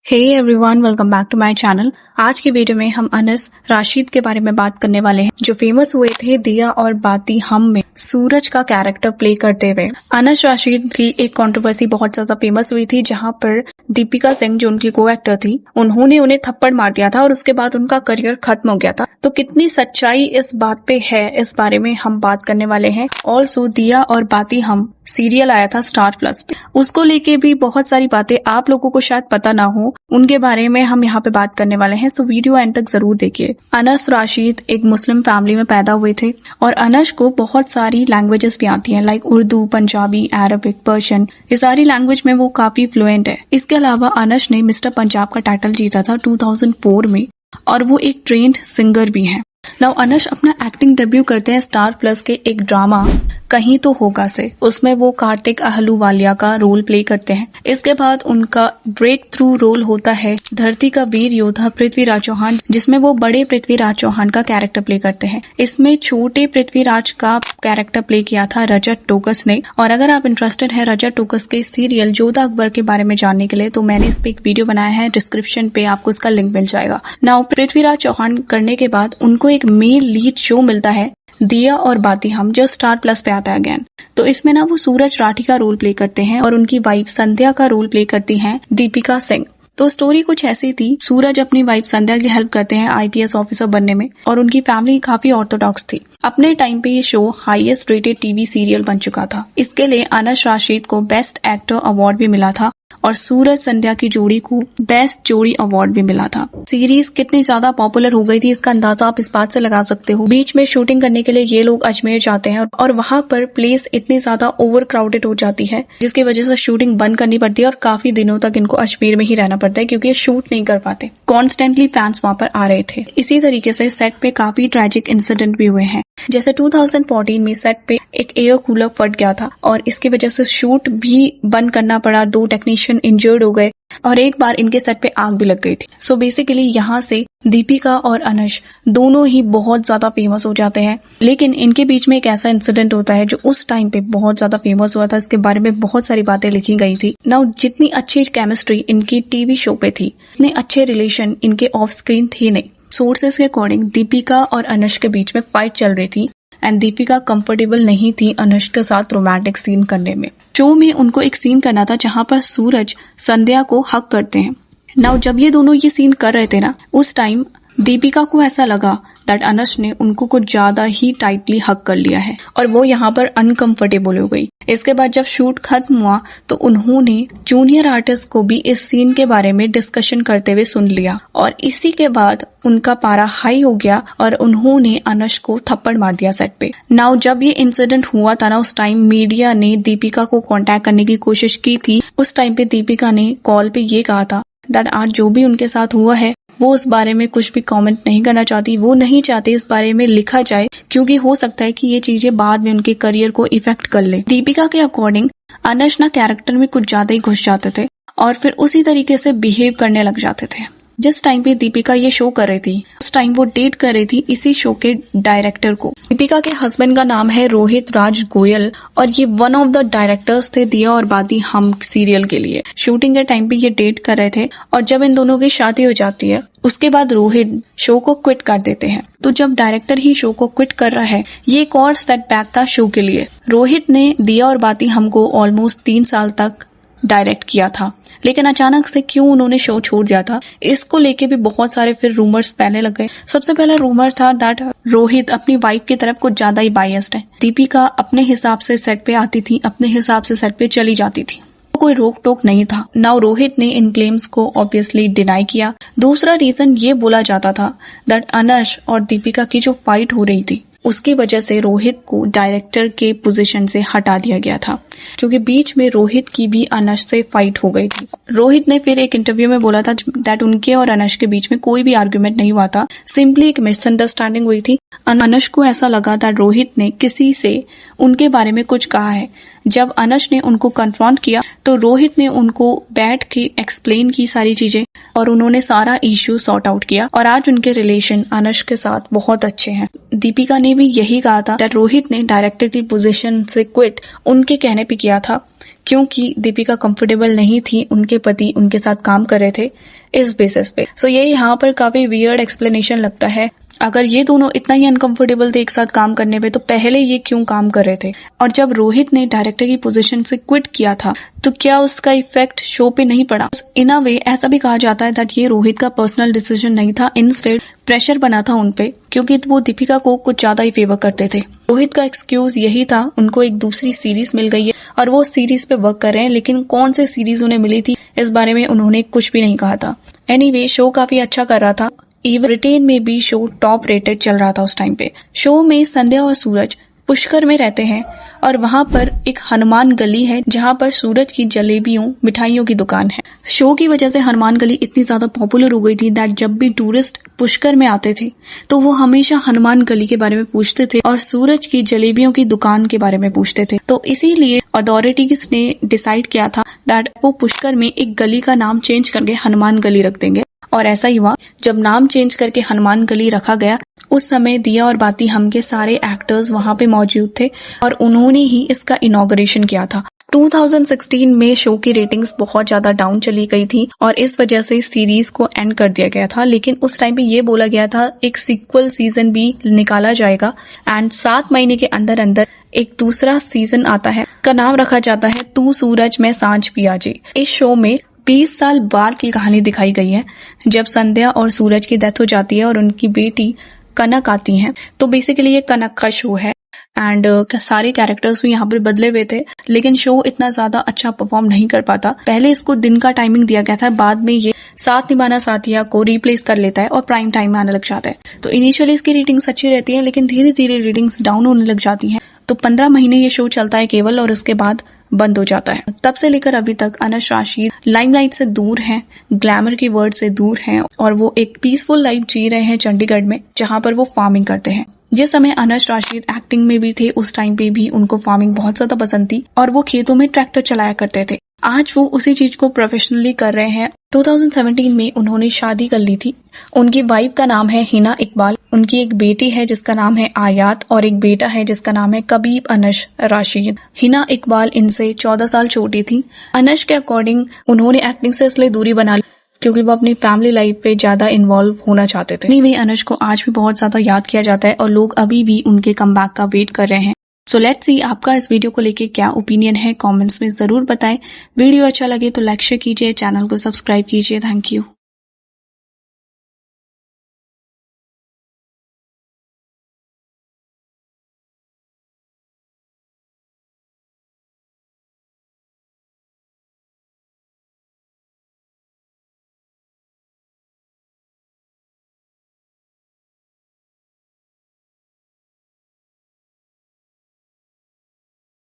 Hey everyone, welcome back to my channel. आज की video में हम अनस राशिद के बारे में बात करने वाले हैं, जो फेमस हुए थे दिया और बाती हम में सूरज का कैरेक्टर प्ले करते हुए। अनस राशिद की एक कंट्रोवर्सी बहुत ज्यादा फेमस हुई थी, जहां पर दीपिका सिंह, जो उनकी को एक्टर थी, उन्होंने उन्हें थप्पड़ मार दिया था और उसके बाद उनका करियर खत्म हो गया था। तो कितनी सच्चाई इस बात पे है, इस बारे में हम बात करने वाले हैं। ऑल्सो दिया और बाती हम सीरियल आया था स्टार प्लस पे, उसको लेके भी बहुत सारी बातें आप लोगों को शायद पता ना हो, उनके बारे में हम यहाँ पे बात करने वाले हैं। सो वीडियो एंड तक जरूर देखिए। अनस राशिद एक मुस्लिम फैमिली में पैदा हुए थे और अनस को बहुत सारी लैंग्वेजेस भी आती हैं, like Urdu, Punjabi, Arabic, Persian. ये सारी लैंग्वेज में वो काफी फ्लुएंट है। इसके अलावा अनस ने मिस्टर पंजाब का टाइटल जीता था 2004 में और वो एक ट्रेन्ड सिंगर भी है। नाउ अनस अपना एक्टिंग डेब्यू करते हैं स्टार प्लस के एक ड्रामा कहीं तो होगा से। उसमें वो कार्तिक अहलूवालिया का रोल प्ले करते हैं। इसके बाद उनका ब्रेक थ्रू रोल होता है धरती का वीर योद्धा पृथ्वीराज चौहान, जिसमें वो बड़े पृथ्वीराज चौहान का कैरेक्टर प्ले करते हैं। इसमें छोटे पृथ्वीराज का कैरेक्टर प्ले किया था रजत टोकस ने। और अगर आप इंटरेस्टेड है रजत टोकस के सीरियल जोधा अकबर के बारे में जानने के लिए, तो मैंने इस पे एक वीडियो बनाया है, डिस्क्रिप्शन पे आपको इसका लिंक मिल जाएगा। नाउ पृथ्वीराज चौहान करने के बाद उनको एक मेल लीड शो मिलता है दिया और बाती हम, जो स्टार प्लस पे आता है अगेन। तो इसमें ना वो सूरज राठी का रोल प्ले करते हैं और उनकी वाइफ संध्या का रोल प्ले करती हैं दीपिका सिंह। तो स्टोरी कुछ ऐसी थी, सूरज अपनी वाइफ संध्या की हेल्प करते हैं आईपीएस ऑफिसर बनने में और उनकी फैमिली काफी ऑर्थोडॉक्स थी। अपने टाइम पे ये show highest rated TV serial बन चुका था। इसके लिए अनस राशिद को बेस्ट एक्टर अवार्ड भी मिला था और सूरज संध्या की जोड़ी को बेस्ट जोड़ी अवार्ड भी मिला था। सीरीज कितनी ज्यादा पॉपुलर हो गई थी, इसका अंदाजा आप इस बात से लगा सकते हो। बीच में शूटिंग करने के लिए ये लोग अजमेर जाते हैं और वहां पर प्लेस इतनी ज्यादा ओवर क्राउडेड हो जाती है, जिसकी वजह से शूटिंग बंद करनी पड़ती है और काफी दिनों तक इनको अजमेर में ही रहना पड़ता है, क्योंकि ये शूट नहीं कर पाते। कॉन्स्टेंटली फैंस वहां पर आ रहे थे। इसी तरीके से सेट पे काफी ट्रेजिक इंसिडेंट भी हुए हैं। जैसे 2014 में सेट पे एक एयर कूलर फट गया था और इसकी वजह से शूट भी बंद करना पड़ा। 2 टेक्नीशियन इंजर्ड हो गए और एक बार इनके सेट पे आग भी लग गई थी। सो बेसिकली यहाँ से दीपिका और अनस दोनों ही बहुत ज्यादा फेमस हो जाते हैं। लेकिन इनके बीच में एक ऐसा इंसिडेंट होता है जो उस टाइम पे बहुत ज्यादा फेमस हुआ था। इसके बारे में बहुत सारी बातें लिखी गई थी। नाउ जितनी अच्छी केमिस्ट्री इनकी टीवी शो पे थी, इतने अच्छे रिलेशन इनके ऑफ स्क्रीन थे नहीं। सोर्सेस के अकॉर्डिंग दीपिका और अनस के बीच में फाइट चल रही थी एंड दीपिका कंफर्टेबल नहीं थी अनस के साथ रोमांटिक सीन करने में। शो में उनको एक सीन करना था जहां पर सूरज संध्या को हक करते हैं। नाउ जब ये दोनों ये सीन कर रहे थे ना, उस टाइम दीपिका को ऐसा लगा दैट अनस ने उनको कुछ ज्यादा ही टाइटली हक कर लिया है और वो यहाँ पर अनकंफर्टेबल हो गई। इसके बाद जब शूट खत्म हुआ तो उन्होंने जूनियर आर्टिस्ट को भी इस सीन के बारे में डिस्कशन करते हुए सुन लिया और इसी के बाद उनका पारा हाई हो गया और उन्होंने अनस को थप्पड़ मार दिया सेट पे। नाउ जब ये इंसिडेंट हुआ था ना, उस टाइम मीडिया ने दीपिका को कांटेक्ट करने की कोशिश की थी। उस टाइम पे दीपिका ने कॉल पे ये कहा था दैट आज जो भी उनके साथ हुआ है वो उस बारे में कुछ भी कमेंट नहीं करना चाहती। वो नहीं चाहती इस बारे में लिखा जाए, क्योंकि हो सकता है कि ये चीजें बाद में उनके करियर को इफेक्ट कर ले। दीपिका के अकॉर्डिंग अनस ना कैरेक्टर में कुछ ज्यादा ही घुस जाते थे और फिर उसी तरीके से बिहेव करने लग जाते थे। जिस टाइम पे दीपिका ये शो कर रही थी, उस टाइम वो डेट कर रही थी इसी शो के डायरेक्टर को। दीपिका के हस्बैंड का नाम है रोहित राज गोयल और ये वन ऑफ द डायरेक्टर्स थे दिया और बाती हम सीरियल के लिए। शूटिंग के टाइम पे ये डेट कर रहे थे और जब इन दोनों की शादी हो जाती है, उसके बाद रोहित शो को क्विट कर देते हैं। तो जब डायरेक्टर ही शो को क्विट कर रहा है, ये एक और सेटबैक था शो के लिए। रोहित ने दिया और बाती हमको ऑलमोस्ट 3 साल तक डायरेक्ट किया था, लेकिन अचानक से क्यों उन्होंने शो छोड़ दिया था, इसको लेके भी बहुत सारे फिर रूमर्स पहले लग गए। सबसे पहला रूमर था दैट रोहित अपनी वाइफ की तरफ कुछ ज्यादा ही बायस्ड है। दीपिका अपने हिसाब से सेट पे आती थी, अपने हिसाब से सेट पे चली जाती थी, कोई रोक टोक नहीं था। नाउ रोहित ने इन क्लेम्स को ऑब्वियसली डिनाई किया। दूसरा रीजन ये बोला जाता था दैट अनस और दीपिका की जो फाइट हो रही थी, उसकी वजह से रोहित को डायरेक्टर के पोजीशन से हटा दिया गया था, क्योंकि बीच में रोहित की भी अनस से फाइट हो गई थी। रोहित ने फिर एक इंटरव्यू में बोला था दैट उनके और अनस के बीच में कोई भी आर्ग्यूमेंट नहीं हुआ था, सिंपली एक मिसअंडरस्टैंडिंग हुई थी। अनस को ऐसा लगा दैट रोहित ने किसी से उनके बारे में कुछ कहा है। जब अनस ने उनको कन्फ्रंट किया तो रोहित ने उनको बैठ के एक्सप्लेन की सारी चीजें और उन्होंने सारा इश्यू सॉर्ट आउट किया और आज उनके रिलेशन अनस के साथ बहुत अच्छे हैं। दीपिका ने भी यही कहा था दैट रोहित ने डायरेक्टर की पोजीशन से क्विट उनके कहने पे किया था, क्योंकि दीपिका कंफर्टेबल नहीं थी, उनके पति उनके साथ काम कर रहे थे इस बेसिस पे। सो ये यहाँ पर काफी वियर्ड एक्सप्लेनेशन लगता है। अगर ये दोनों इतना ही अनकंफर्टेबल थे एक साथ काम करने पे तो पहले ये क्यों काम कर रहे थे। और जब रोहित ने डायरेक्टर की पोजीशन से क्विट किया था तो क्या उसका इफेक्ट शो पे नहीं पड़ा। इन अ वे ऐसा भी कहा जाता है दैट ये रोहित का पर्सनल डिसीजन नहीं था, इंस्टेड प्रेशर बना था उनपे, क्योंकि वो दीपिका को कुछ ज्यादा ही फेवर करते थे। रोहित का एक्सक्यूज यही था, उनको एक दूसरी सीरीज मिल गई है और वो सीरीज पे वर्क कर रहे हैं, लेकिन कौन सी सीरीज उन्हें मिली थी इस बारे में उन्होंने कुछ भी नहीं कहा था। एनीवे शो काफी अच्छा कर रहा था, इवन ब्रिटेन में भी शो टॉप रेटेड चल रहा था उस टाइम पे। शो में संध्या और सूरज पुष्कर में रहते हैं और वहां पर एक हनुमान गली है जहां पर सूरज की जलेबियों मिठाइयों की दुकान है। शो की वजह से हनुमान गली इतनी ज्यादा पॉपुलर हो गई थी दैट जब भी टूरिस्ट पुष्कर में आते थे तो वो हमेशा हनुमान गली के बारे में पूछते थे और सूरज की जलेबियों की दुकान के बारे में पूछते थे। तो इसीलिए अथॉरिटीज ने डिसाइड किया था दैट वो पुष्कर में एक गली का नाम चेंज करके हनुमान गली रख देंगे। और ऐसा ही हुआ, जब नाम चेंज करके हनुमान गली रखा गया उस समय दिया और बाती हम के सारे एक्टर्स वहां पे मौजूद थे और उन्होंने ही इसका इनॉग्रेशन किया था। 2016 में शो की रेटिंग्स बहुत ज्यादा डाउन चली गई थी और इस वजह से सीरीज को एंड कर दिया गया था, लेकिन उस टाइम पे ये बोला गया था एक सीक्वल सीजन भी निकाला जाएगा एंड 7 महीने के अंदर अंदर एक दूसरा सीजन आता है का नाम रखा जाता है तू सूरज मैं सांझ पियाजे। इस शो में 20 साल बाद की कहानी दिखाई गई है जब संध्या और सूरज की डेथ हो जाती है और उनकी बेटी कनक आती हैं। तो बेसिकली ये कनक का शो है एंड सारे कैरेक्टर्स भी यहाँ पर बदले हुए थे, लेकिन शो इतना ज्यादा अच्छा परफॉर्म नहीं कर पाता। पहले इसको दिन का टाइमिंग दिया गया था, बाद में ये साथ निभाना साथिया को रिप्लेस कर लेता है और प्राइम टाइम में आने लग जाता है। तो इनिशियली इसकी रेटिंग्स अच्छी रहती है, लेकिन धीरे धीरे रेटिंग्स डाउन होने लग जाती हैं। तो 15 महीने ये शो चलता है केवल और उसके बाद बंद हो जाता है। तब से लेकर अभी तक अनस राशिद लाइमलाइट से दूर हैं, ग्लैमर की वर्ड से दूर हैं और वो एक पीसफुल लाइफ जी रहे हैं चंडीगढ़ में, जहां पर वो फार्मिंग करते हैं। जिस समय अनस राशिद एक्टिंग में भी थे उस टाइम पे भी उनको फार्मिंग बहुत ज्यादा पसंद थी और वो खेतों में ट्रैक्टर चलाया करते थे। आज वो उसी चीज को प्रोफेशनली कर रहे हैं। 2017 में उन्होंने शादी कर ली थी। उनकी वाइफ का नाम है हिना इकबाल, उनकी एक बेटी है जिसका नाम है आयात और एक बेटा है जिसका नाम है कबीब अनस राशिद। हिना इकबाल इनसे 14 साल छोटी थी। अनस के अकॉर्डिंग उन्होंने एक्टिंग से इसलिए दूरी बना ली क्योंकि वो अपनी फैमिली लाइफ पे ज्यादा इन्वॉल्व होना चाहते थे। नहीं, अनस को आज भी बहुत ज्यादा याद किया जाता है और लोग अभी भी उनके कमबैक का वेट कर रहे हैं। सो लेट्स सी आपका इस वीडियो को लेके क्या ओपिनियन है, कमेंट्स में जरूर बताएं। वीडियो अच्छा लगे तो लाइक शेयर कीजिए, चैनल को सब्सक्राइब कीजिए। Thank you.